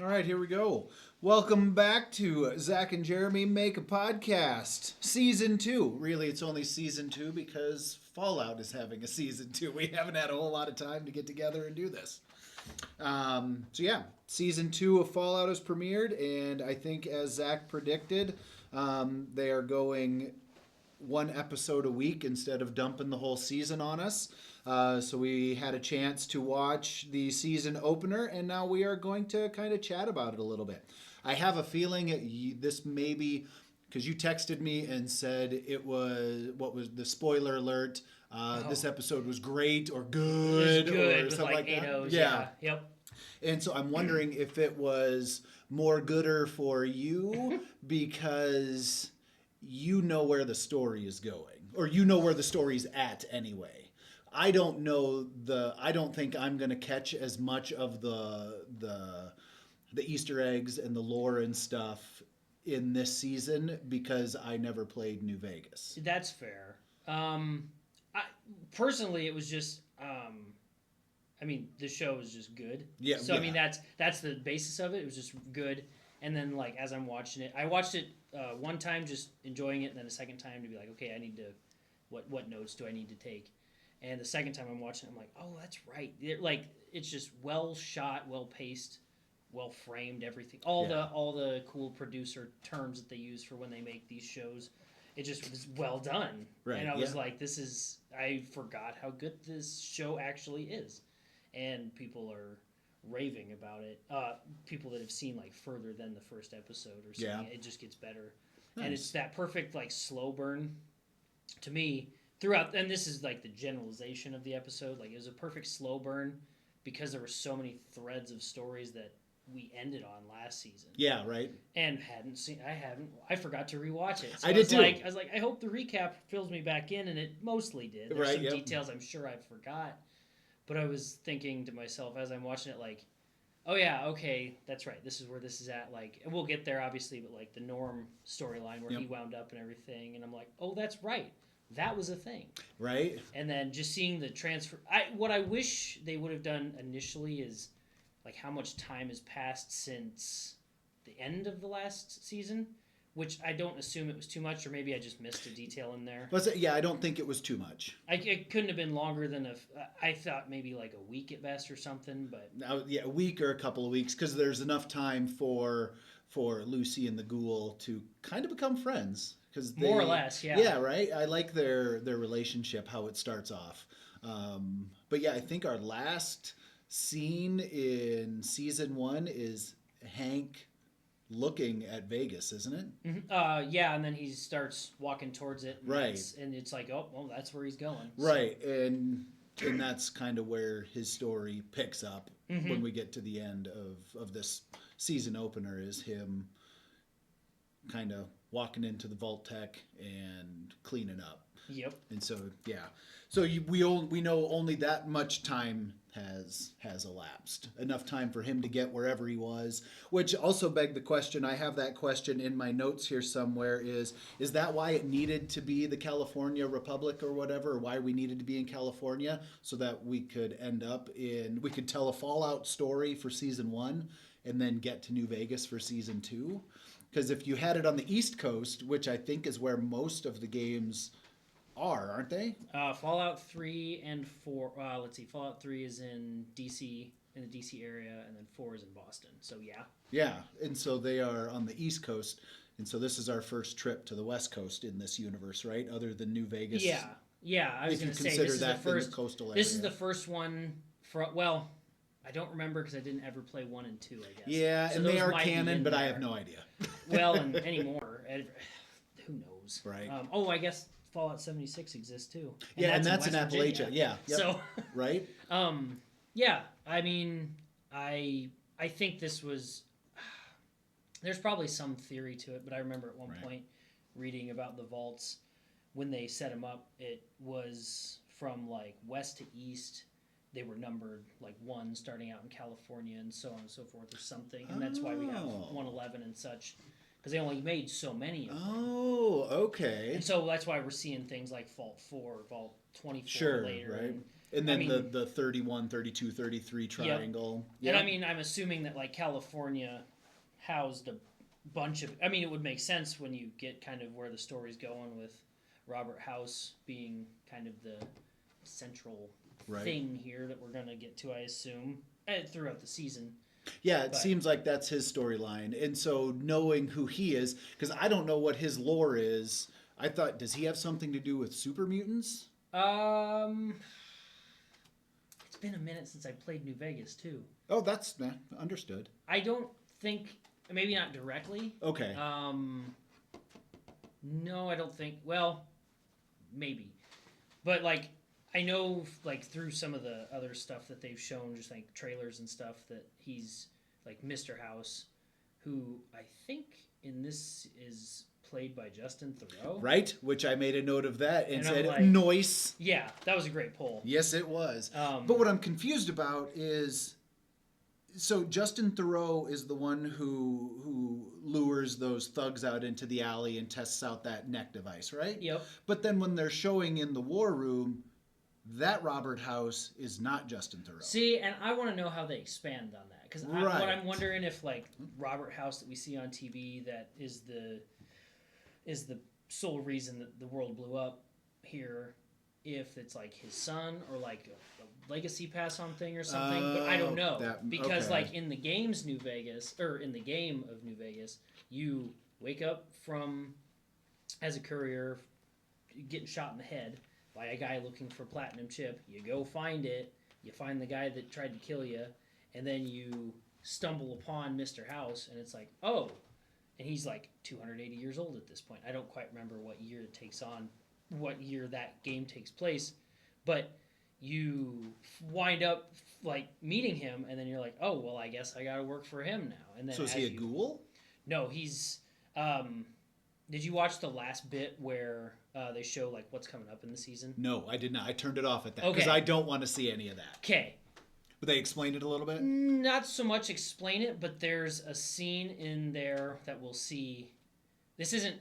All right, here we go. Welcome back to Zach and Jeremy Make a Podcast, Season 2. Really, it's only Season 2 because Fallout is having a Season 2. We haven't had a whole lot of time to get together and do this. Season 2 of Fallout has premiered, and I think as Zach predicted, they are going one episode a week instead of dumping the whole season on us. So we had a chance to watch the season opener, and now we are going to kind of chat about it a little bit. I have a feeling this may be because you texted me and said it was what was the spoiler alert. This episode was great or good, good or with something like eight that. O's, Yeah. Yep. And so I'm wondering if it was more gooder for you because you know where the story is going, or you know where the story's at anyway. I don't know I don't think I'm going to catch as much of the Easter eggs and the lore and stuff in this season because I never played New Vegas. That's fair. I, personally, it was just. The show was just good. Yeah. So yeah. I mean, that's the basis of it. It was just good. And then like as I'm watching it, I watched it one time just enjoying it, and then a second time to be like, okay, I need to. What notes do I need to take? And the second time I'm watching it, I'm like, oh, that's right. It's just well shot, well paced, well framed, everything. All the cool producer terms that they use for when they make these shows. It just was well done. Right. And I was like, I forgot how good this show actually is. And people are raving about it. People that have seen like further than the first episode or something. Yeah. It just gets better. Nice. And it's that perfect like slow burn to me throughout, and this is like the generalization of the episode, like it was a perfect slow burn because there were so many threads of stories that we ended on last season. Yeah, right. And I forgot to rewatch it. So I did too. I was like, I hope the recap fills me back in, and it mostly did. There's some details I'm sure I forgot, but I was thinking to myself as I'm watching it, like, oh yeah, okay, that's right. This is where this is at. Like, and we'll get there obviously, but like the Norm storyline where he wound up and everything, and I'm like, oh, that's right. That was a thing. Right. And then just seeing the transfer. What I wish they would have done initially is like how much time has passed since the end of the last season, which I don't assume it was too much, or maybe I just missed a detail in there. Yeah, I don't think it was too much. It couldn't have been longer than I thought maybe like a week at best or something, but... Yeah, a week or a couple of weeks, because there's enough time for Lucy and the ghoul to kind of become friends. More or less, yeah. Yeah, right? I like their relationship, how it starts off. But yeah, I think our last scene in season 1 is Hank looking at Vegas, isn't it? Mm-hmm. Yeah, and then he starts walking towards it. And right. It's like, oh, well, that's where he's going. Right, so. And that's kind of where his story picks up when we get to the end of this season opener, is him kind of walking into the Vault-Tec and cleaning up. Yep. And so, yeah. So we know only that much time has elapsed. Enough time for him to get wherever he was, which also begged the question, I have that question in my notes here somewhere, is that why it needed to be the California Republic or whatever, or why we needed to be in California, so that we could we could tell a Fallout story for season 1 and then get to New Vegas for season 2? Because if you had it on the East Coast, which I think is where most of the games are, aren't they? Fallout 3 and 4. Let's see. Fallout 3 is in D.C., in the D.C. area, and then 4 is in Boston. So, yeah. Yeah, and so they are on the East Coast. And so this is our first trip to the West Coast in this universe, right? Other than New Vegas. Yeah. I was going to say, this is the first coastal area. This is the first one I don't remember because I didn't ever play 1 and 2, I guess. Yeah, so and they are canon, but I have no idea. Well, and anymore, who knows? Right. I guess Fallout 76 exists too. And that's in Appalachia. Yeah. Yep. So. Right. Yeah. I mean, I think this was. There's probably some theory to it, but I remember at one point reading about the vaults when they set them up. It was from like west to east. They were numbered like 1 starting out in California and so on and so forth or something. And that's why we have 111 and such. Because they only made so many of them. Oh, okay. And so that's why we're seeing things like Vault 4, Vault 24 later. Right. And then the 31, 32, 33 triangle. Yep. And I mean, I'm assuming that like California housed a bunch of. I mean, it would make sense when you get kind of where the story's going with Robert House being kind of the central thing here that we're gonna get to, I assume, throughout the season. Yeah, it seems like that's his storyline. And so knowing who he is, because I don't know what his lore is. I thought, does he have something to do with super mutants? It's been a minute since I played New Vegas too. Oh, that's understood. I don't think, maybe not directly. Okay. No, I don't think. Well, maybe, but like I know, like through some of the other stuff that they've shown, just like trailers and stuff, that he's like Mr. House, who I think in this is played by Justin Theroux. Right, which I made a note of that and said, like, "Noise." Yeah, that was a great poll. Yes, it was. But what I'm confused about is, so Justin Theroux is the one who lures those thugs out into the alley and tests out that neck device, right? Yep. But then when they're showing in the war room, that Robert House is not Justin Theroux. See, and I want to know how they expand on that, because Right. what I'm wondering if like Robert House that we see on TV that is the sole reason that the world blew up here, if it's like his son or like a legacy pass on thing or something, but I don't know because like in the games New Vegas, or in the game of New Vegas, you wake up from as a courier getting shot in the head by a guy looking for platinum chip. You go find it, you find the guy that tried to kill you, and then you stumble upon Mr. House, and it's like, oh. And he's like 280 years old at this point. I don't quite remember what year it takes on, what year that game takes place. But you wind up like meeting him, and then you're like, oh, well, I guess I got to work for him now. And then So is he a ghoul? No, he's... did you watch the last bit where they show like what's coming up in the season? No, I did not. I turned it off at that because I don't want to see any of that. Okay. But they explained it a little bit? Not so much explain it, but there's a scene in there that we'll see. This isn't...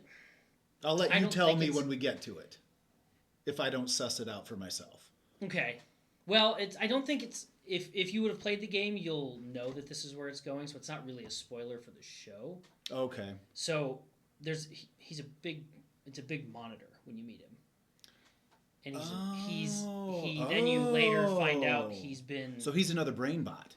I'll let you tell me when we get to it, if I don't suss it out for myself. Okay. Well, I don't think it's... If you would have played the game, you'll know that this is where it's going, so it's not really a spoiler for the show. Okay. So it's a big monitor when you meet him. And then you later find out he's been... So he's another brain bot.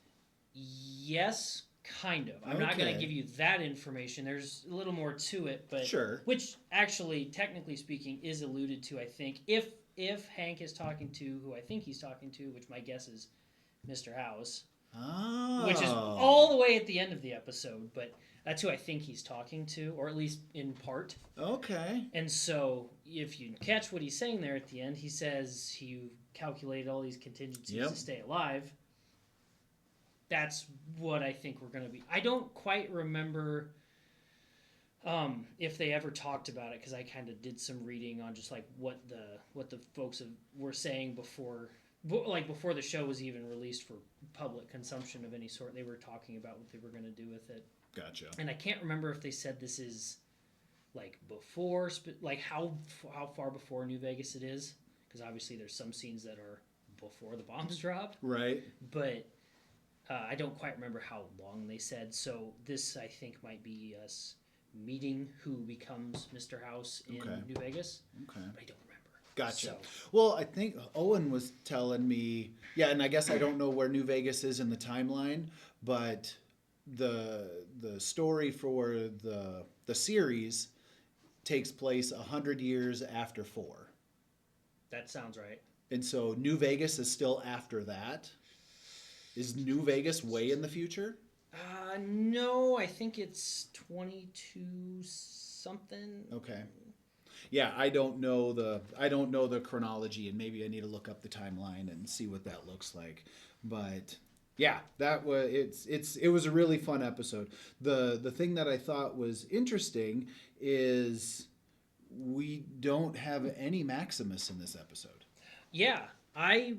Yes, kind of. I'm not going to give you that information. There's a little more to it, but... Sure. Which, actually, technically speaking, is alluded to, I think. If Hank is talking to who I think he's talking to, which my guess is Mr. House. Oh. Which is all the way at the end of the episode, but... That's who I think he's talking to, or at least in part. Okay. And so, if you catch what he's saying there at the end, he says he calculated all these contingencies to stay alive. That's what I think we're going to be. I don't quite remember if they ever talked about it, because I kind of did some reading on just like what the folks were saying before the show was even released for public consumption of any sort. They were talking about what they were going to do with it. Gotcha. And I can't remember if they said this is like before, like how far before New Vegas it is, because obviously there's some scenes that are before the bombs drop. Right. But I don't quite remember how long they said. So this, I think, might be us meeting who becomes Mr. House in New Vegas. Okay. But I don't remember. Gotcha. So. Well, I think Owen was telling me, and I guess I don't know where New Vegas is in the timeline, but the story for the series takes place 100 years after 4. That sounds right. And so New Vegas is still after that. Is New Vegas way in the future? No, I think it's 22 something. Okay. Yeah, I don't know the chronology, and maybe I need to look up the timeline and see what that looks like. But yeah, that was it was a really fun episode. The thing that I thought was interesting is we don't have any Maximus in this episode. Yeah, I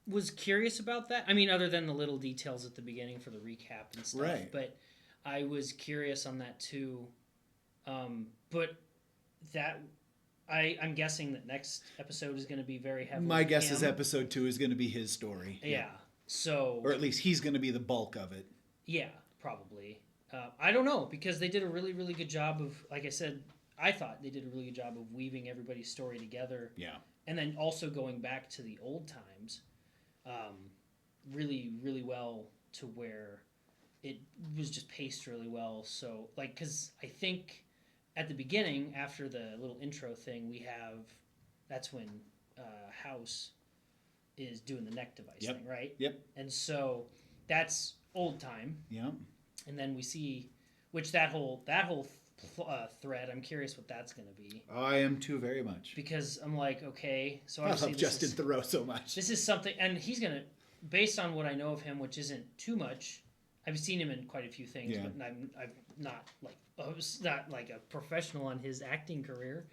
was curious about that. I mean, other than the little details at the beginning for the recap and stuff. Right. But I was curious on that too. But that I'm guessing that next episode is going to be very heavily. My guess is him. episode 2 is going to be his story. Yeah. So. Or at least he's going to be the bulk of it. Yeah, probably. I don't know, because they did a really, really good job of, like I said, I thought they did a really good job of weaving everybody's story together. Yeah. And then also going back to the old times, really, really well, to where it was just paced really well. So, like, because I think at the beginning, after the little intro thing, that's when House is doing the neck device thing, right? Yep. And so that's old time. Yeah. And then we see, which that whole thread, I'm curious what that's going to be. I am too, very much. Because I'm like, okay, so I love Justin Theroux so much. This is something, and he's going to, based on what I know of him, which isn't too much, I've seen him in quite a few things, but I'm not like, I was not like a professional on his acting career,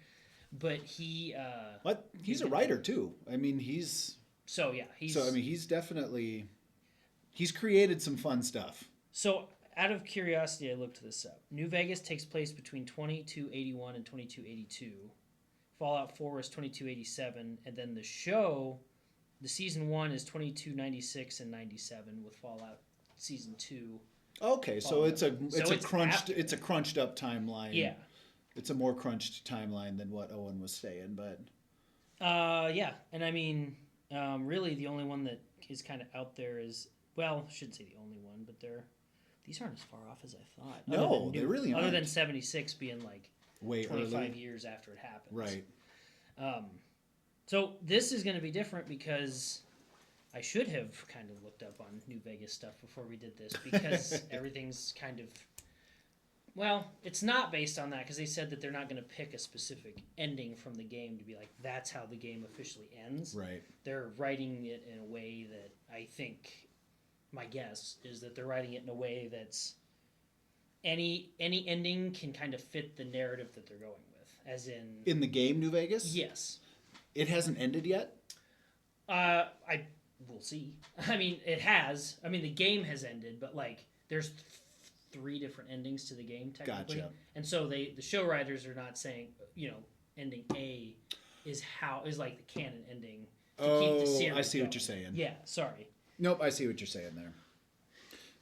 but he... But he's a writer too. I mean, he's definitely, he's created some fun stuff. So, out of curiosity, I looked this up. New Vegas takes place between 2281 and 2282. Fallout 4 is 2287, and then the show, the season 1 is 2296 and 97, with Fallout season 2. Okay, so it's a crunched up timeline. Yeah, it's a more crunched timeline than what Owen was saying, but yeah, and I mean, really, the only one that is kind of out there is, well, I shouldn't say the only one, but these aren't as far off as I thought. No, they really aren't. Other than 76 being like way 25 early. years after it happened. Right. So this is going to be different because I should have kind of looked up on New Vegas stuff before we did this, because everything's kind of... Well, it's not based on that, because they said that they're not going to pick a specific ending from the game to be like, that's how the game officially ends. Right. They're writing it in a way that I think... My guess is that they're writing it in a way that's any ending can kind of fit the narrative that they're going with, as in the game New Vegas. Yes, it hasn't ended yet. We'll see. I mean, it has. I mean, the game has ended, but like there's 3 different endings to the game technically, Gotcha. And so the show writers are not saying ending A is like the canon ending to keep the series I see going. what you're saying. Yeah, sorry. Nope, I see what you're saying there.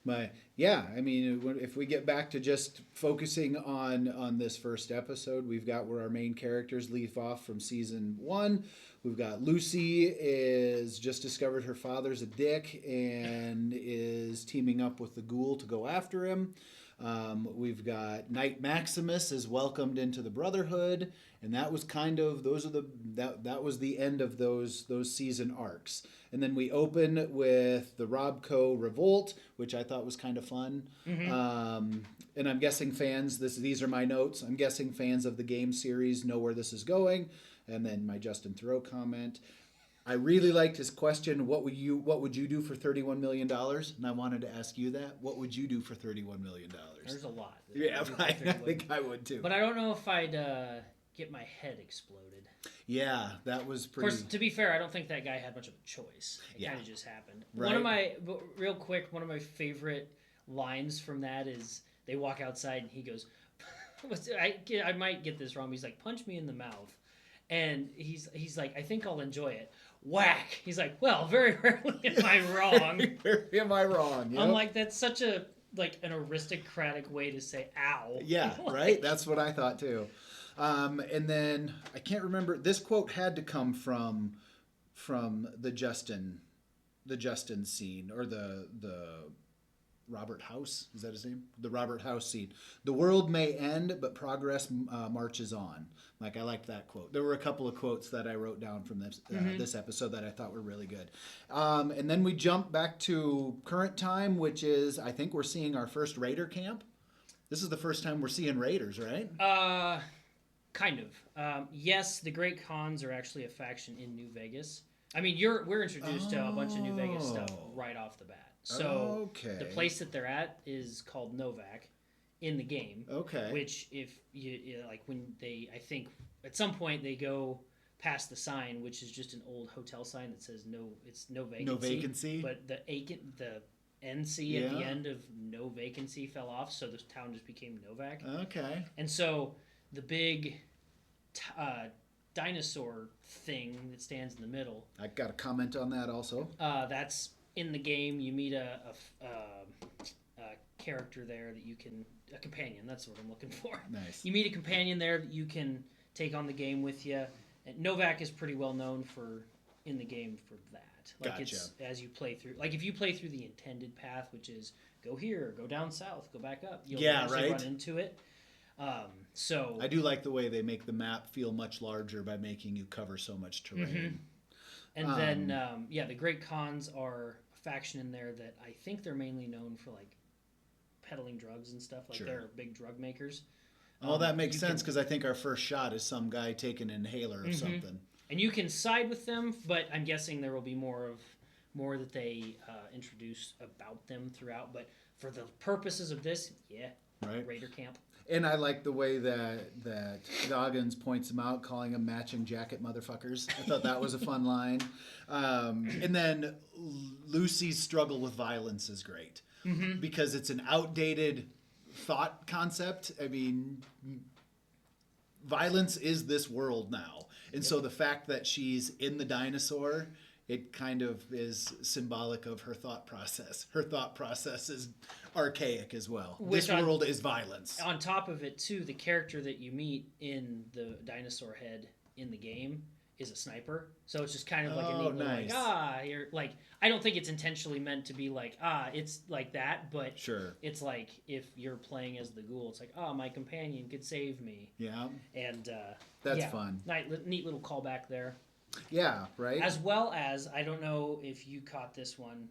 But yeah, I mean, if we get back to just focusing on this first episode, we've got where our main characters leave off from season 1. We've got Lucy is just discovered her father's a dick and is teaming up with the ghoul to go after him. We've got Knight Maximus is welcomed into the Brotherhood, and that was kind of that was the end of those season arcs. And then we open with the Robco Revolt, which I thought was kind of fun. Mm-hmm. And I'm guessing fans, these are my notes. I'm guessing fans of the game series know where this is going. And then my Justin Theroux comment. I really liked his question. What would you do for $31 million? And I wanted to ask you that. What would you do for $31 million? There's a lot. Yeah, right. I think I would too. But I don't know if I'd get my head exploded. Yeah, that was pretty... Of course, to be fair, I don't think that guy had much of a choice. It kind of just happened. Right. Real quick, one of my favorite lines from that is they walk outside and he goes, I might get this wrong, but he's like, punch me in the mouth. And he's like, I think I'll enjoy it. Whack! He's like, well, very rarely am I wrong. Am I wrong? Yep. I'm like, that's such an aristocratic way to say ow. Yeah, right? That's what I thought too. And then I can't remember, this quote had to come from the Justin scene, or the Robert House, is that his name? The Robert House scene. The world may end, but progress marches on. Like, I liked that quote. There were a couple of quotes that I wrote down from this episode that I thought were really good. And then we jump back to current time, which is, I think we're seeing our first Raider camp. This is the first time we're seeing Raiders, right? Kind of. Yes, the Great Khans are actually a faction in New Vegas. I mean, we're introduced to a bunch of New Vegas stuff right off the bat. So the place that they're at is called Novak in the game. Okay. Which, if you like, when I think at some point they go past the sign, which is just an old hotel sign that says no vacancy. No vacancy. But the NC at the end of no vacancy fell off, so the town just became Novak. Okay. And so the big dinosaur thing that stands in the middle. I got a comment on that also. That's in the game. You meet a character there that you can, a companion. That's what I'm looking for. Nice. You meet a companion there that you can take on the game with you. And Novak is pretty well known for in the game for that. Like Gotcha. it's as you play through. Like if you play through the intended path, which is go here, go down south, go back up, you'll actually run into it. So I do like the way they make the map feel much larger by making you cover so much terrain. And then the Great Khans are a faction in there that I think they're mainly known for like peddling drugs and stuff. Like Sure. they're big drug makers. Oh, that makes sense because I think our first shot is some guy taking an inhaler or something. And you can side with them, but I'm guessing there will be more that they introduce about them throughout. But for the purposes of this, Right. Raider camp. And I like the way that Goggins points them out, calling them matching jacket motherfuckers. I thought that was a fun line. And then Lucy's struggle with violence is great because it's an outdated thought concept. I mean, violence is this world now. And so the fact that she's in the dinosaur, it kind of is symbolic of her thought process. Her thought process is archaic as well. This world is violence. On top of it, too, the character that you meet in the dinosaur head in the game is a sniper. So it's just kind of like a neat little, you're like, I don't think it's intentionally meant to be like, it's like that, but sure. It's like if you're playing as the ghoul, it's like, my companion could save me. Yeah. And that's fun. Neat little callback there. Yeah, right? As well as, I don't know if you caught this one,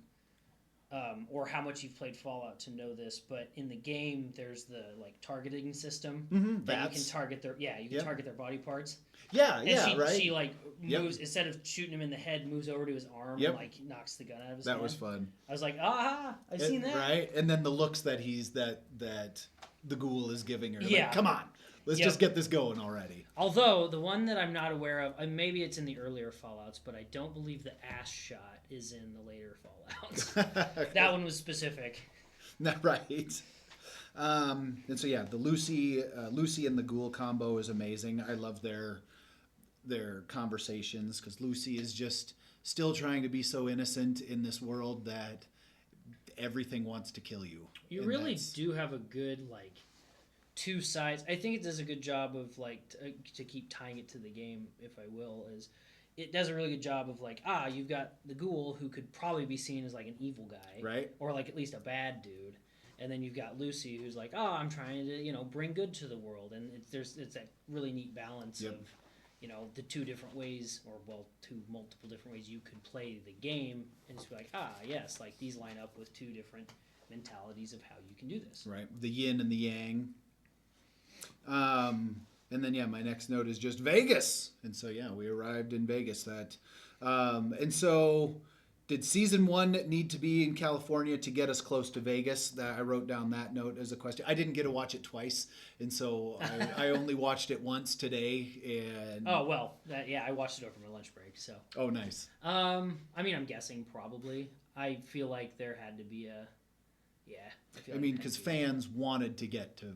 or how much you've played Fallout to know this, but in the game, there's the like targeting system that you can target their target their body parts. Yeah, And right. She like moves instead of shooting him in the head, moves over to his arm and like knocks the gun out of his hand. That was fun. I was like, I've seen that. Right, and then the looks that that the ghoul is giving her. Yeah. Like, come on, let's just get this going already. Although the one that I'm not aware of, maybe it's in the earlier Fallouts, but I don't believe the ass shot is in the later Fallouts. That one was specific. Right. And so the Lucy and the ghoul combo is amazing. I love their conversations because Lucy is just still trying to be so innocent in this world that everything wants to kill you. You really do have a good like two sides. I think it does a good job of like to keep tying it to the game, if I will, is it does a really good job of like you've got the ghoul who could probably be seen as like an evil guy, right, or like at least a bad dude, and then you've got Lucy who's like I'm trying to bring good to the world, and it's that really neat balance of the two different ways, or multiple different ways you could play the game, and just be like yes, like these line up with two different mentalities of how you can do this, right, the yin and the yang. And then my next note is just Vegas, and so we arrived in Vegas. And so did season 1 need to be in California to get us close to Vegas? I wrote down that note as a question. I didn't get to watch it twice, and so I only watched it once today. And I watched it over my lunch break. So nice. I mean, I'm guessing probably. I feel like there had to be because fans wanted to get to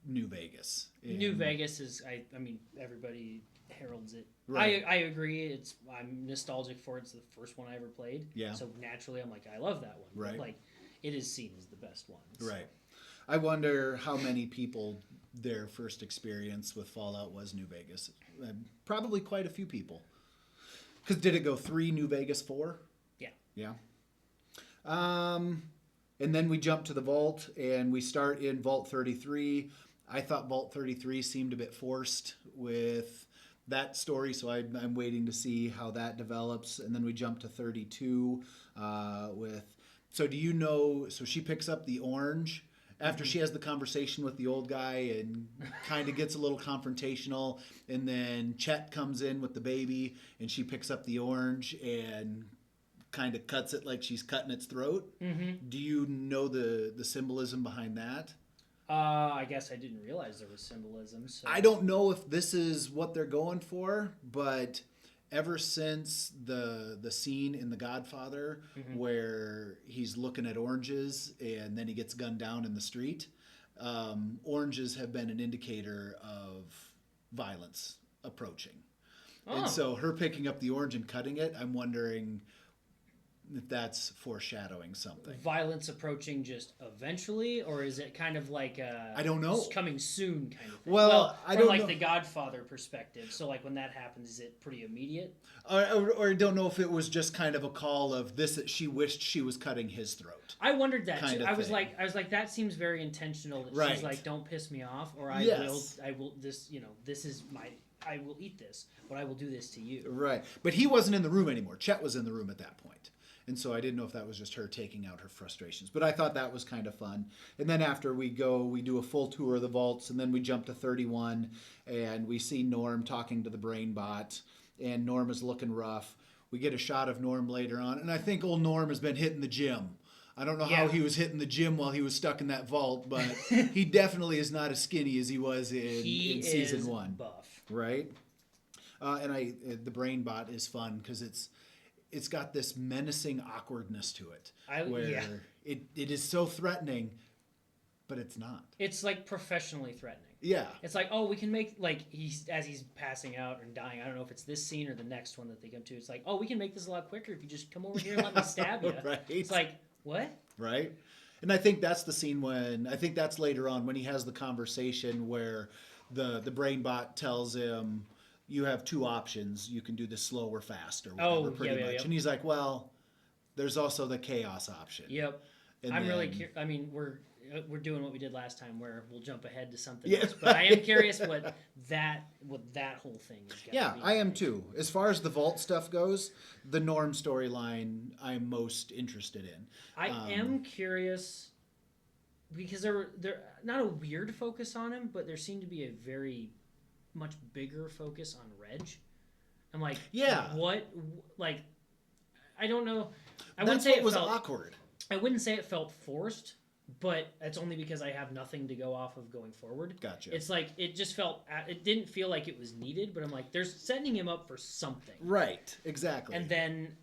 New Vegas. New Vegas is, I mean, everybody heralds it. Right. I agree. I'm nostalgic for it. It's the first one I ever played. Yeah. So naturally, I'm like, I love that one. Right. But like, it is seen as the best one. So. Right. I wonder how many people their first experience with Fallout was New Vegas. Probably quite a few people. Because did it go 3, New Vegas 4? Yeah. Yeah. And then we jump to the vault, and we start in Vault 33. I thought Vault 33 seemed a bit forced with that story, so I'm waiting to see how that develops. And then we jump to 32 so do you know, so she picks up the orange after she has the conversation with the old guy and kind of gets a little confrontational, and then Chet comes in with the baby, and she picks up the orange and kind of cuts it like she's cutting its throat. Do you know the symbolism behind that? I guess I didn't realize there was symbolism. So. I don't know if this is what they're going for, but ever since the scene in The Godfather where he's looking at oranges and then he gets gunned down in the street, oranges have been an indicator of violence approaching. And so her picking up the orange and cutting it, I'm wondering if that's foreshadowing something. Violence approaching just eventually, or is it kind of like I don't know. Coming soon kind of thing? Well, I from don't like know. the Godfather perspective. So like when that happens, is it pretty immediate? Or I don't know if it was just kind of a call of this that she wished she was cutting his throat. I wondered that kind too. of I was thing. like, that seems very intentional. That Right. she's like, don't piss me off, or Yes. I will. This, this is my. I will eat this, but I will do this to you. Right. But he wasn't in the room anymore. Chet was in the room at that point. And so I didn't know if that was just her taking out her frustrations. But I thought that was kind of fun. And then after we do a full tour of the vaults, and then we jump to 31, and we see Norm talking to the brain bot, and Norm is looking rough. We get a shot of Norm later on, and I think old Norm has been hitting the gym. I don't know how he was hitting the gym while he was stuck in that vault, but he definitely is not as skinny as he was in season 1. Buff. Right? And the brain bot is fun because it's got this menacing awkwardness to it, where it is so threatening, but it's not. It's like professionally threatening. Yeah. It's like, oh, we can make, like, as he's passing out and dying, I don't know if it's this scene or the next one that they come to, it's like, oh, we can make this a lot quicker if you just come over here and let me stab you. Right. It's like, what? Right. And I think that's the scene I think that's later on when he has the conversation where the brain bot tells him, you have 2 options. You can do this slow or fast or whatever, pretty much. Yep. And he's like, well, there's also the chaos option. Yep. And I'm then, really curious. I mean, we're doing what we did last time, where we'll jump ahead to something else. But I am curious what that whole thing is. Yeah, I am too. As far as the vault stuff goes, the Norm storyline I'm most interested in. I am curious because they're not a weird focus on him, but there seemed to be a very much bigger focus on Reg. I'm like, what? Like, I don't know. I wouldn't say it was awkward. I wouldn't say it felt forced, but that's only because I have nothing to go off of going forward. Gotcha. It's like it just felt. It didn't feel like it was needed, but I'm like, they're setting him up for something. Right. Exactly. And then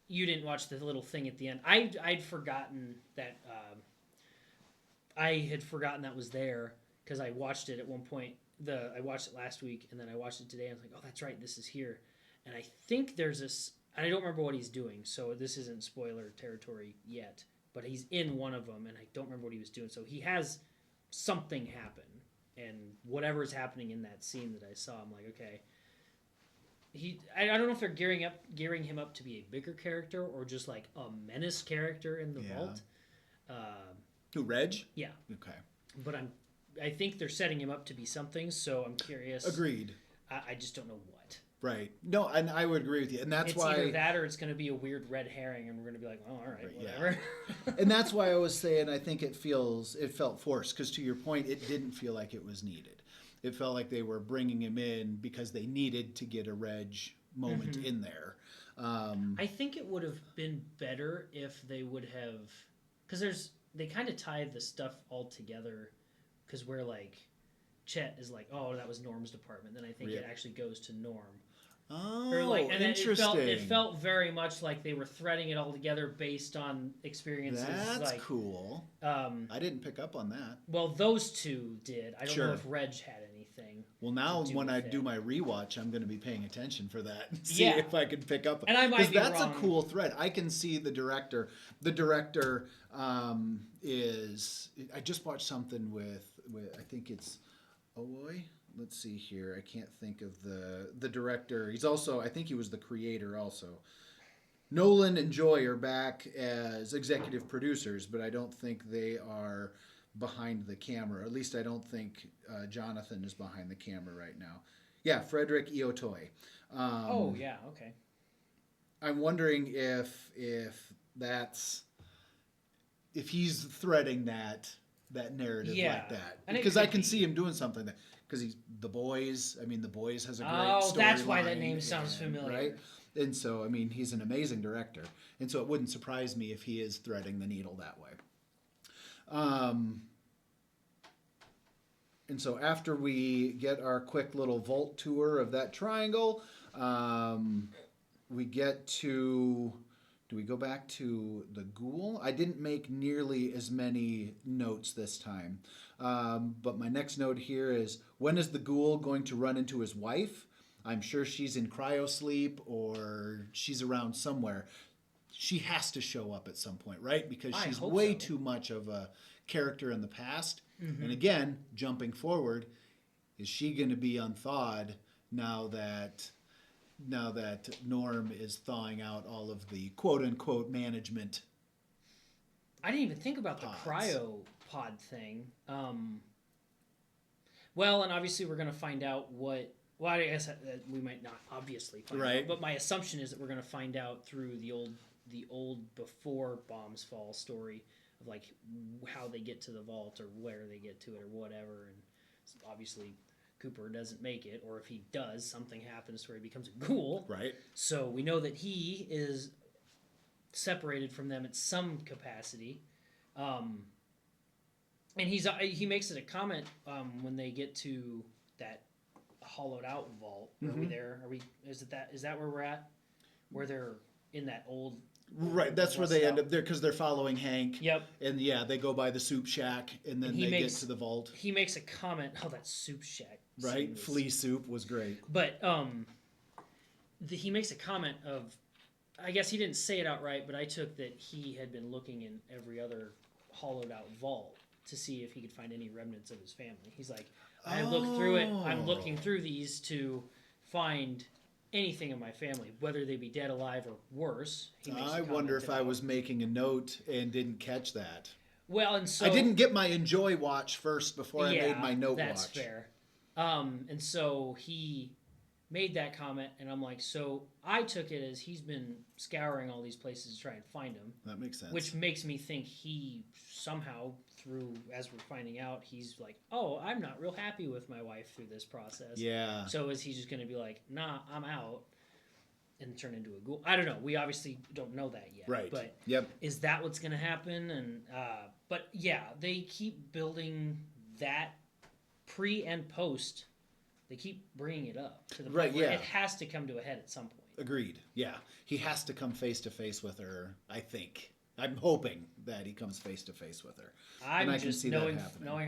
you didn't watch the little thing at the end. I'd forgotten that. I had forgotten that was there because I watched it at one point. I watched it last week, and then I watched it today. I was like, oh, that's right, this is here. And I think there's this. I don't remember what he's doing, so this isn't spoiler territory yet. But he's in one of them, and I don't remember what he was doing. So he has something happen, and whatever is happening in that scene that I saw, I'm like, okay. I don't know if they're gearing him up to be a bigger character or just like a menace character in the vault. Who, Reg? Yeah. Okay. But I think they're setting him up to be something, so I'm curious. Agreed. I just don't know what. Right. No, and I would agree with you. And that's why... It's either that or it's going to be a weird red herring, and we're going to be like, oh, all right, whatever. Yeah. And that's why I was saying I think it felt forced, because to your point, it didn't feel like it was needed. It felt like they were bringing him in because they needed to get a Reg moment in there. I think it would have been better if they would have... Because they kind of tied the stuff all together, because we're like... Chet is like, oh, that was Norm's department. Then I think it actually goes to Norm. Oh, and interesting. It felt very much like they were threading it all together based on experiences. That's like, cool. I didn't pick up on that. Well, those two did. I don't know Sure. if Reg had anything. Well, now when I do my rewatch, I'm going to be paying attention for that. See if I can pick up. And I might be that's wrong. a cool thread. I can see the director. The director is. I just watched something with I think it's. Oh boy. Let's see here. I can't think of the director. He's also, I think he was the creator also. Nolan and Joy are back as executive producers, but I don't think they are behind the camera. At least I don't think Jonathan is behind the camera right now. Yeah, Frederick Iotoy. Okay. I'm wondering if he's threading that narrative like that. And because I can see him doing something that... Because he's The Boys. I mean, The Boys has a great storyline. Oh, that's why that name sounds familiar. Right? And so, I mean, he's an amazing director. And so it wouldn't surprise me if he is threading the needle that way. And so after we get our quick little vault tour of that triangle, we get to... Do we go back to the ghoul? I didn't make nearly as many notes this time. But my next note here is, when is the ghoul going to run into his wife? I'm sure she's in cryosleep or she's around somewhere. She has to show up at some point, right? Because I she's hope way so. too much of a character in the past. Mm-hmm. And again, jumping forward, is she going to be unthawed now that Norm is thawing out all of the quote unquote management? I didn't even think about the Pods. cryo pod thing. Well, and obviously we're going to find out what. Well, I guess we might not obviously find Right. out, but my assumption is that we're going to find out through the old before bombs fall story of like how they get to the vault or where they get to it or whatever. And obviously Cooper doesn't make it, or if he does, something happens where he becomes a ghoul. Right. So we know that he is separated from them at some capacity. And he makes it a comment when they get to that hollowed out vault. Are we there? Is that where we're at? Where they're in that old. Right, that's where they end up there because they're following Hank. Yep. And yeah, they go by the soup shack and then they get to the vault. He makes a comment. Oh, that soup shack. Right, flea soup was great. But he makes a comment of, I guess he didn't say it outright, but I took that he had been looking in every other hollowed out vault to see if he could find any remnants of his family. He's like, I looked through it. I'm looking through these to find anything in my family, whether they be dead, alive, or worse. I wonder if I was making a note and didn't catch that. Well, and so I didn't get my enjoy watch first before I made my note that's watch. That's fair. And so he made that comment, and I'm like, so I took it as he's been scouring all these places to try and find him. That makes sense. Which makes me think he somehow, through, as we're finding out, he's like, oh, I'm not real happy with my wife through this process. Yeah. So is he just going to be like, nah, I'm out, and turn into a ghoul? I don't know. We obviously don't know that yet. Right. But yep. Is that what's going to happen? And but yeah, they keep building that pre and post. They keep bringing it up to the point where it has to come to a head at some point. Agreed. Yeah, he has to come face to face with her. I think. I'm hoping that he comes face to face with her. I just can see knowing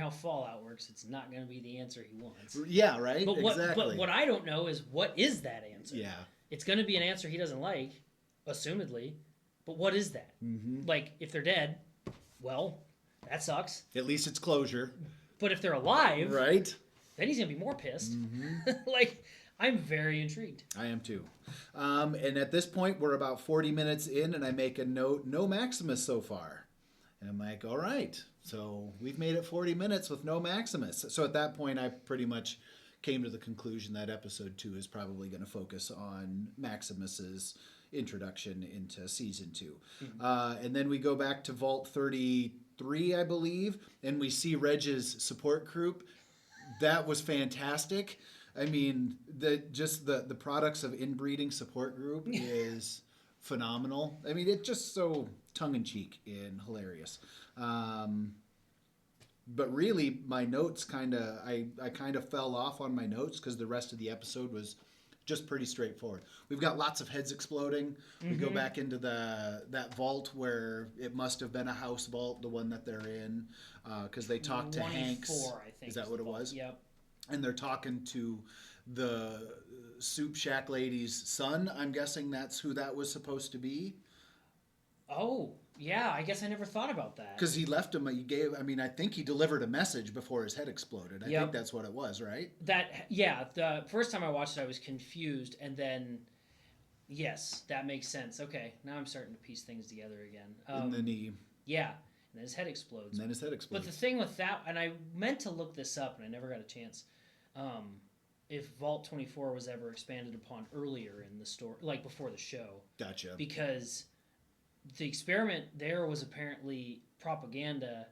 how Fallout works, it's not going to be the answer he wants. Yeah, right. But exactly. What I don't know is what is that answer? Yeah. It's going to be an answer he doesn't like, assumedly. But what is that? Mm-hmm. Like, if they're dead, well, that sucks. At least it's closure. But if they're alive, right? Then he's going to be more pissed. Mm-hmm. Like, I'm very intrigued. I am too. And at this point, we're about 40 minutes in, and I make a note, no Maximus so far. And I'm like, all right. So we've made it 40 minutes with no Maximus. So at that point, I pretty much came to the conclusion that episode 2 is probably going to focus on Maximus's introduction into season 2. Mm-hmm. And then we go back to Vault 33, I believe, and we see Reg's support group. That was fantastic. I mean, the products of inbreeding support group is phenomenal. I mean, it's just so tongue-in-cheek and hilarious. But really, my notes I kind of fell off on my notes because the rest of the episode was just pretty straightforward. We've got lots of heads exploding. Mm-hmm. We go back into that vault where it must have been a house vault, the one that they're in, because they talk to Hanks. I think. Is that what it was? Yep. And they're talking to the soup shack lady's son. I'm guessing that's who that was supposed to be. Oh, yeah. I guess I never thought about that. Because he left him. I think he delivered a message before his head exploded. I think that's what it was, right? The first time I watched it, I was confused, and then, yes, that makes sense. Okay, now I'm starting to piece things together again. And then and then his head explodes. But the thing with that, and I meant to look this up, and I never got a chance. If Vault 24 was ever expanded upon earlier in the story, like before the show. Gotcha. Because the experiment there was apparently propaganda,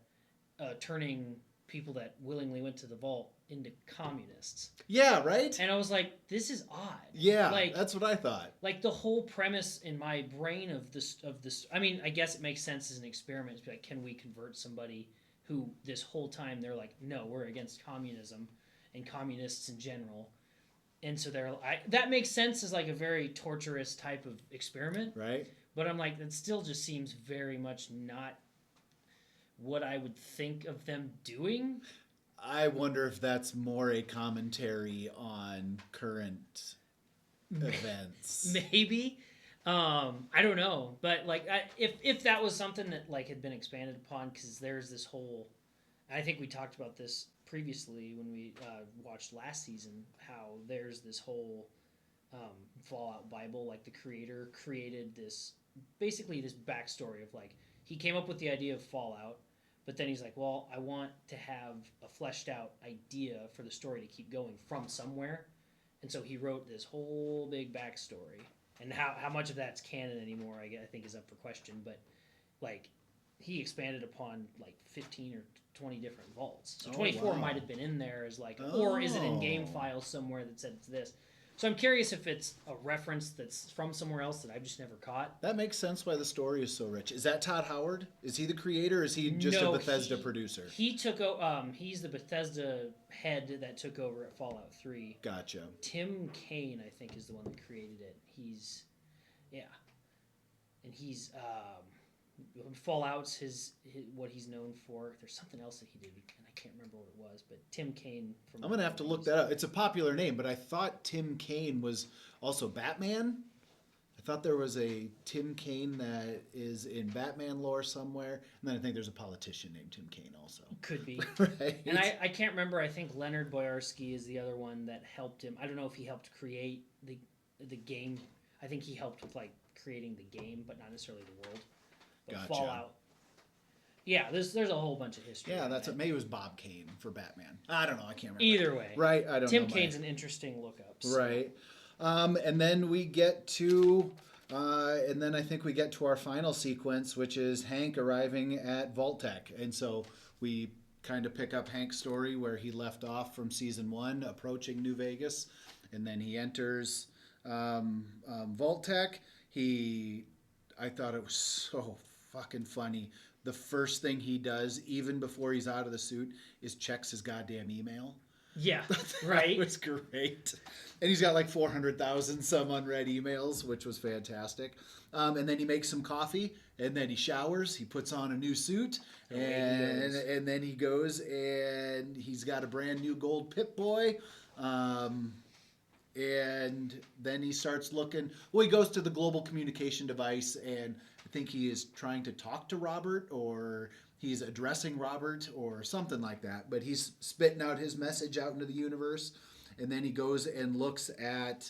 turning people that willingly went to the vault into communists. Yeah, right? And I was like, this is odd. Yeah, that's what I thought. Like the whole premise in my brain of this, I mean, I guess it makes sense as an experiment to be like, can we convert somebody who this whole time they're like, no, we're against communism and communists in general. And so that makes sense as like a very torturous type of experiment. Right. But I'm like, that still just seems very much not what I would think of them doing. I wonder if that's more a commentary on current events. Maybe. I don't know, but like, if that was something that like had been expanded upon, because there's this whole, I think we talked about this previously when we watched last season, how there's this whole Fallout Bible, like the creator created this, basically this backstory of like, he came up with the idea of Fallout, but then he's like, well, I want to have a fleshed out idea for the story to keep going from somewhere. And so he wrote this whole big backstory. And how much of that's canon anymore, I think, is up for question. But, like, he expanded upon, like, 15 or 20 different vaults. So 24 might have been in there as, like, or is it in game files somewhere that said it's this? So I'm curious if it's a reference that's from somewhere else that I've just never caught. That makes sense why the story is so rich. Is that Todd Howard? Is he the creator, or is he just a Bethesda producer? He took he's the Bethesda head that took over at Fallout 3. Gotcha. Tim Kaine, I think, is the one that created it. He's Fallout's his what he's known for. There's something else that he did, and I can't remember what it was, but Tim Kaine from... I'm going to have to look that up. It's a popular name, but I thought Tim Kaine was also Batman. I thought there was a Tim Kaine that is in Batman lore somewhere, and then I think there's a politician named Tim Kaine also. Could be. Right? And I can't remember. I think Leonard Boyarsky is the other one that helped him. I don't know if he helped create the game. I think he helped with like creating the game, but not necessarily the world. But Gotcha. Fallout. Yeah, there's a whole bunch of history. Yeah, that's it. Maybe it was Bob Kane for Batman. I don't know. I can't remember. Either way. Right, I don't Tim know. Kaine's an interesting lookup. So. Right. And then we get to... and then I think we get to our final sequence, which is Hank arriving at Vault-Tec. And so we kind of pick up Hank's story where he left off from season 1, approaching New Vegas. And then he enters Vault-Tec. I thought it was so fucking funny. The first thing he does, even before he's out of the suit, is checks his goddamn email. Yeah, right. That was great. And he's got like 400,000 some unread emails, which was fantastic. And then he makes some coffee, and then he showers. He puts on a new suit, and then he goes and he's got a brand new gold Pip-Boy. And then he starts looking. Well, he goes to the global communication device, and I think he is trying to talk to Robert, or he's addressing Robert, or something like that. But he's spitting out his message out into the universe, and then he goes and looks at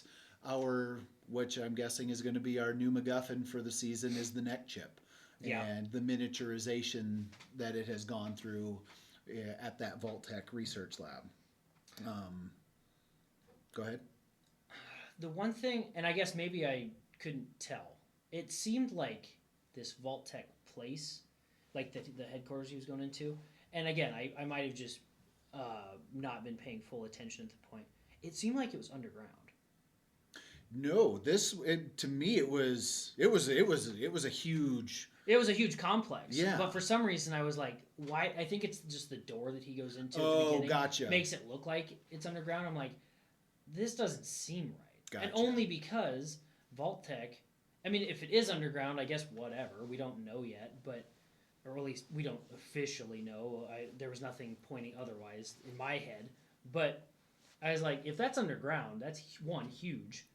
which I'm guessing is going to be our new MacGuffin for the season, is the neck chip, and the miniaturization that it has gone through at that Vault-Tec research lab. Go ahead. The one thing, and I guess maybe I couldn't tell, it seemed like this Vault-Tec place, like the headquarters he was going into, and again, I might have just not been paying full attention at the point. It seemed like it was underground. No, to me it was a huge. It was a huge complex. Yeah. But for some reason I was like, why? I think it's just the door that he goes into. Oh, at the beginning gotcha. Makes it look like it's underground. I'm like, this doesn't seem right. Gotcha. And only because Vault-Tec, I mean, if it is underground, I guess whatever. We don't know yet, or at least we don't officially know. There was nothing pointing otherwise in my head. But I was like, if that's underground, that's one, huge.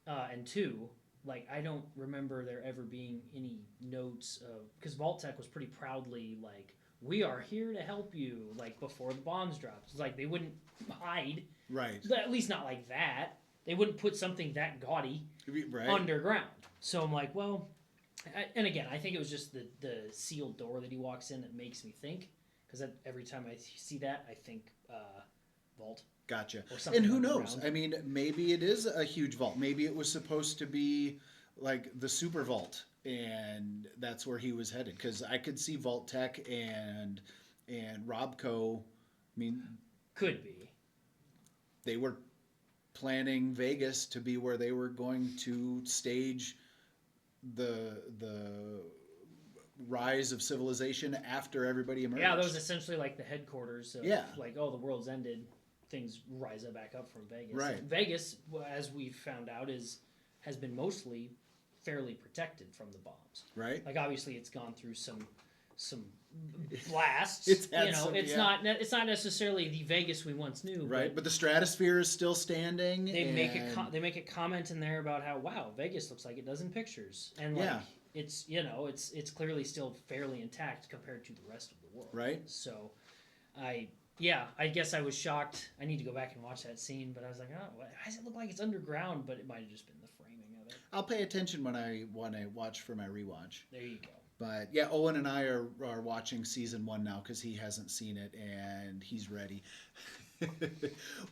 And two, like, I don't remember there ever being any notes of... Because Vault-Tec was pretty proudly like, we are here to help you, like, before the bombs dropped. It's like, they wouldn't hide. Right. At least not like that. They wouldn't put something that gaudy underground. So I'm like, well... And again, I think it was just the sealed door that he walks in that makes me think. Because every time I see that, I think Vault. Gotcha. And who knows? I mean, maybe it is a huge vault. Maybe it was supposed to be like the super vault, and that's where he was headed. Because I could see Vault-Tec and Robco. I mean, could be. They were planning Vegas to be where they were going to stage the rise of civilization after everybody emerged. Yeah, that was essentially like the headquarters of, like, oh, the world's ended. Things rise back up from Vegas. Right. And Vegas, as we've found out, has been mostly fairly protected from the bombs. Right. Like, obviously, it's gone through some some blasts. It's had you know, some, it's yeah. not necessarily the Vegas we once knew. Right, but the stratosphere is still standing. They and... make a comment in there about how wow, Vegas looks like it does in pictures, and like Yeah. it's you know it's clearly still fairly intact compared to the rest of the world. Right. So, I guess I was shocked. I need to go back and watch that scene, but I was like, oh, why does it look like it's underground? But it might have just been the framing of it. I'll pay attention when I watch for my rewatch. There you go. But yeah, Owen and I are watching season 1 now because he hasn't seen it and he's ready.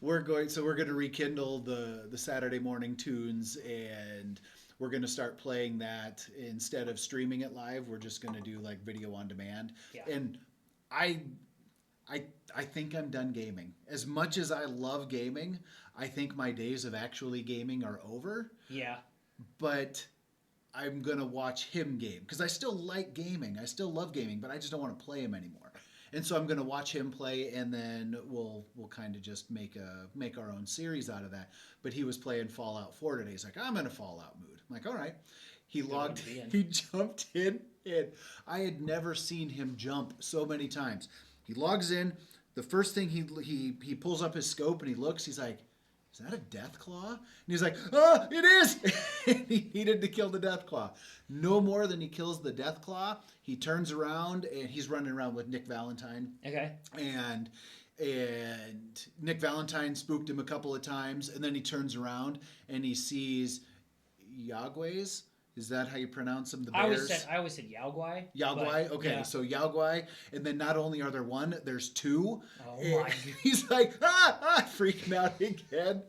we're going to rekindle the Saturday morning tunes, and we're going to start playing that instead of streaming it live. We're just going to do like video on demand. Yeah. And I think I'm done gaming. As much as I love gaming, I think my days of actually gaming are over. Yeah. But I'm going to watch him game because I still like gaming. I still love gaming, but I just don't want to play him anymore. And so I'm going to watch him play, and then we'll kind of just make our own series out of that. But he was playing Fallout 4 today. He's like, I'm in a Fallout mood. I'm like, all right. He jumped in. I had never seen him jump so many times. He logs in. The first thing he pulls up his scope and he looks. He's like, is that a Deathclaw? And he's like, oh, it is! He needed to kill the Deathclaw. No more than he kills the Deathclaw, he turns around and he's running around with Nick Valentine. Okay. And Nick Valentine spooked him a couple of times, and then he turns around and he sees Yagwes. Is that how you pronounce them? The bears? I always said Yao Guai. Yao Guai? Okay, yeah. So Yao Guai, and then not only are there one, there's two. Oh my! He's like, freaking out again.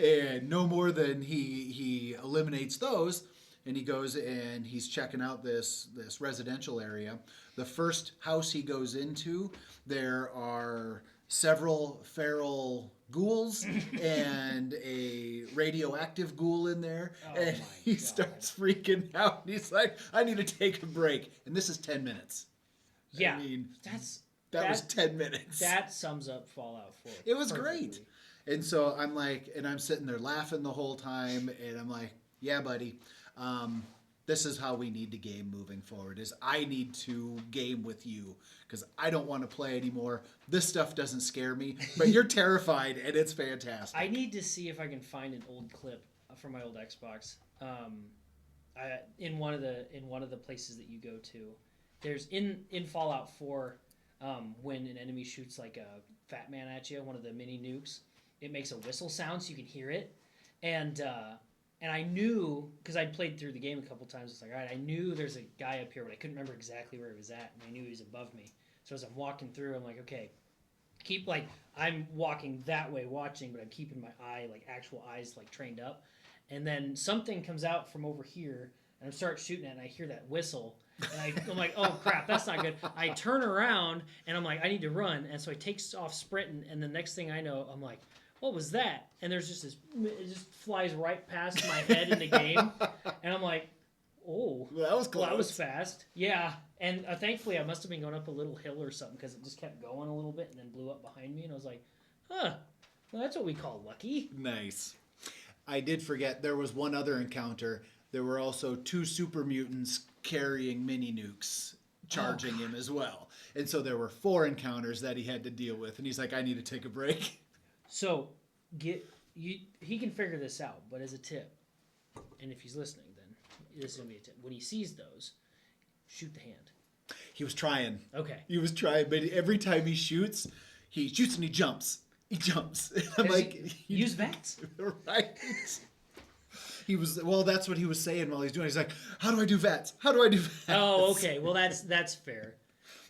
And no more than he eliminates those, and he goes and he's checking out this residential area. The first house he goes into, there are several feral ghouls and a radioactive ghoul in there, and he starts freaking out. He's like, I need to take a break. And this is 10 minutes. Yeah. I mean, that was 10 minutes. That sums up Fallout 4. It was great. And so I'm like, and I'm sitting there laughing the whole time, and I'm like, yeah, buddy, this is how we need to game moving forward, is I need to game with you because I don't want to play anymore. This stuff doesn't scare me, but you're terrified, and it's fantastic. I need to see if I can find an old clip from my old Xbox. In one of the places that you go to, there's in Fallout 4, when an enemy shoots like a fat man at you, one of the mini nukes, it makes a whistle sound so you can hear it, and I knew, because I'd played through the game a couple times, it's like, all right, I knew there's a guy up here, but I couldn't remember exactly where he was at, and I knew he was above me. So as I'm walking through, I'm like, okay, I'm walking that way watching, but I'm keeping my actual eyes trained up. And then something comes out from over here, and I start shooting it, and I hear that whistle, and I'm like, oh crap, that's not good. I turn around, and I'm like, I need to run, and so I take off sprinting, and the next thing I know, I'm like, what was that? And there's just it just flies right past my head in the game, and I'm like, oh, well, that was close. Well, that was fast. Yeah, and thankfully I must have been going up a little hill or something because it just kept going a little bit and then blew up behind me, and I was like, huh, well, that's what we call lucky. Nice. I did forget there was one other encounter. There were also 2 super mutants carrying mini nukes charging him as well. And so there were 4 encounters that he had to deal with, and he's like, I need to take a break. So he can figure this out, but as a tip, and if he's listening, then this is going to be a tip. When he sees those, shoot the hand. He was trying. Okay. He was trying, but every time he shoots and he jumps. He jumps. I'm like, use VATS. Right. That's what he was saying while he's doing it. He's like, how do I do VATS? How do I do VATS? Oh, okay. Well, that's fair.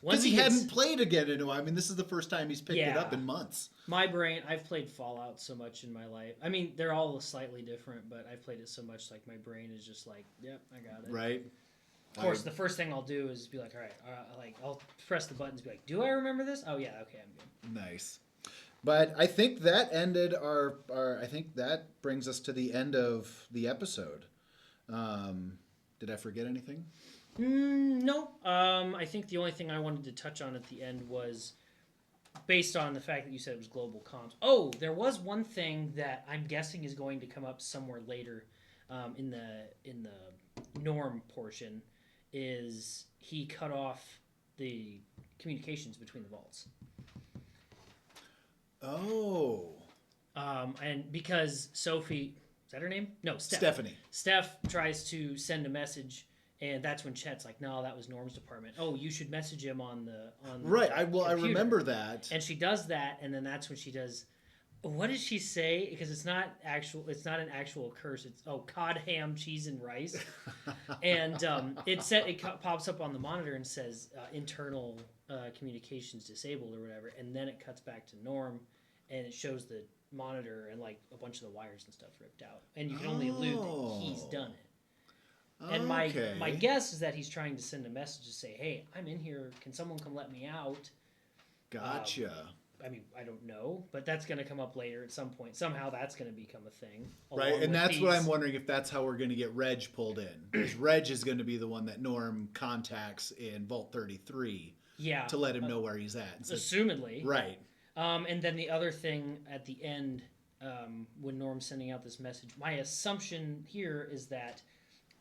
Because he hadn't played again in a while. I mean, this is the first time he's picked it up in months. My brain, I've played Fallout so much in my life. I mean, they're all slightly different, but I've played it so much, my brain is just like, yep, I got it. Right. Of course, the first thing I'll do is be like, all right, I'll press the buttons, be like, do I remember this? Oh, yeah, okay, I'm good. Nice. But I think that ended I think that brings us to the end of the episode. Did I forget anything? No. I think the only thing I wanted to touch on at the end was based on the fact that you said it was global comms. Oh, there was one thing that I'm guessing is going to come up somewhere later in the Norm portion, is he cut off the communications between the vaults. Oh. And because Sophie, is that her name? No, Stephanie. Steph tries to send a message, and that's when Chet's like, "No, that was Norm's department. Oh, you should message him on the Right. the I computer." remember that. And she does that, and then that's when she does. What does she say? Because it's not an actual curse. It's cod, ham, cheese, and rice. And it pops up on the monitor and says internal communications disabled or whatever, and then it cuts back to Norm, and it shows the monitor and like a bunch of the wires and stuff ripped out, and you can only allude that he's done it. And my guess is that he's trying to send a message to say, "Hey, I'm in here. Can someone come let me out?" Gotcha. I mean, I don't know, but that's going to come up later at some point. Somehow that's going to become a thing. Right, and that's what I'm wondering, if that's how we're going to get Reg pulled in. Because Reg is going to be the one that Norm contacts in Vault 33 to let him know where he's at. So, assumedly. Right. And then the other thing at the end, when Norm's sending out this message, my assumption here is that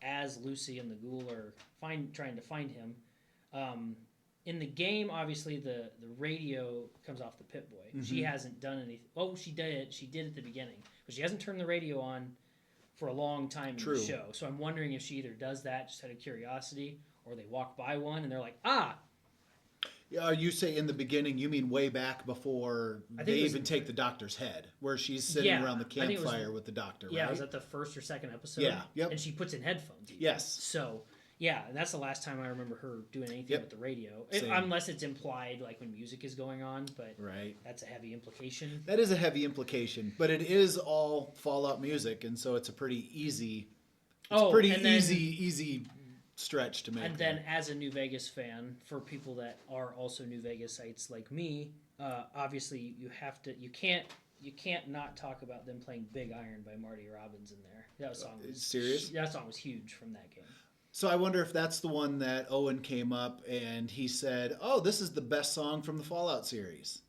as Lucy and the ghoul are trying to find him, in the game, obviously the radio comes off the Pip-Boy. Mm-hmm. She hasn't done anything. Oh, she did. She did at the beginning, but she hasn't turned the radio on for a long time in the show. So I'm wondering if she either does that just out of curiosity, or they walk by one and they're like, ah. You say in the beginning, you mean way back before they even take the doctor's head, where she's sitting around the campfire with the doctor, right? Yeah, it was at the first or second episode. Yeah, yep. And she puts in headphones. Even. Yes. So, yeah, and that's the last time I remember her doing anything with the radio. Unless it's implied, like when music is going on, but that's a heavy implication. That is a heavy implication, but it is all Fallout music, and so it's a pretty easy, easy stretch to make. And then as a New Vegas fan, for people that are also New Vegasites like me, obviously you can't not talk about them playing Big Iron by Marty Robbins in there. That song was huge from that game. So I wonder if that's the one that Owen came up and he said, "Oh, this is the best song from the Fallout series."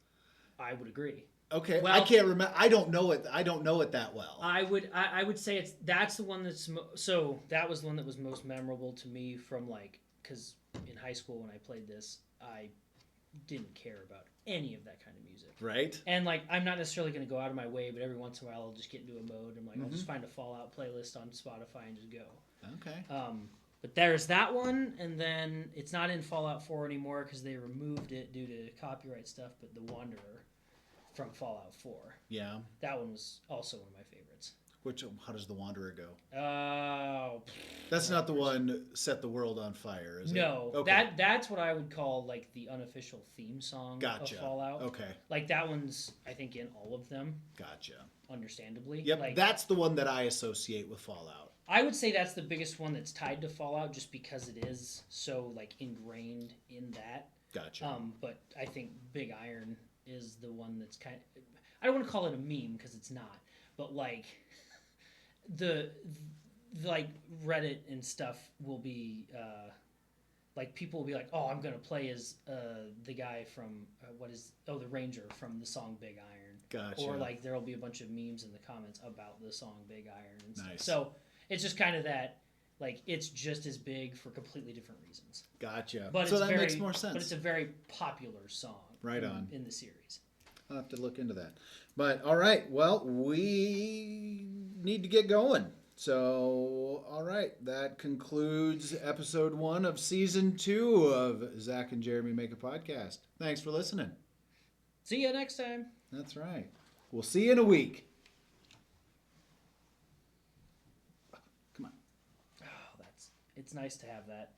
I would agree. Okay, well, I can't remember. I don't know it that well. I would say that's the one that's that was the one that was most memorable to me from because in high school when I played this, I didn't care about any of that kind of music. Right. And I'm not necessarily going to go out of my way, but every once in a while I'll just get into a mode. I'm like, I'll just find a Fallout playlist on Spotify and just go. Okay. But there's that one, and then it's not in Fallout 4 anymore because they removed it due to copyright stuff. But The Wanderer from Fallout 4. Yeah. That one was also one of my favorites. How does The Wanderer go? Oh. That's not the one Set the World on Fire, is it? No. Okay. That's what I would call the unofficial theme song of Fallout. Okay. That one's, I think, in all of them. Gotcha. Understandably. Yep. That's the one that I associate with Fallout. I would say that's the biggest one that's tied to Fallout just because it is so ingrained in that. Gotcha. But I think Big Iron is the one that's kind of, I don't want to call it a meme because it's not, but the Reddit and stuff will be people will be like, oh, I'm gonna play as the guy from the Ranger from the song Big Iron. Gotcha. Or there'll be a bunch of memes in the comments about the song Big Iron and nice. Stuff. So it's just kind of that it's just as big for completely different reasons. Gotcha. But so that makes more sense. But it's a very popular song. Right on. In the series. I'll have to look into that. But all right, well, we need to get going. So, all right, that concludes episode 1 of season 2 of Zach and Jeremy Make a Podcast. Thanks for listening. See you next time. That's right. We'll see you in a week. Come on. Oh, it's nice to have that.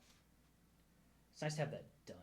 It's nice to have that done.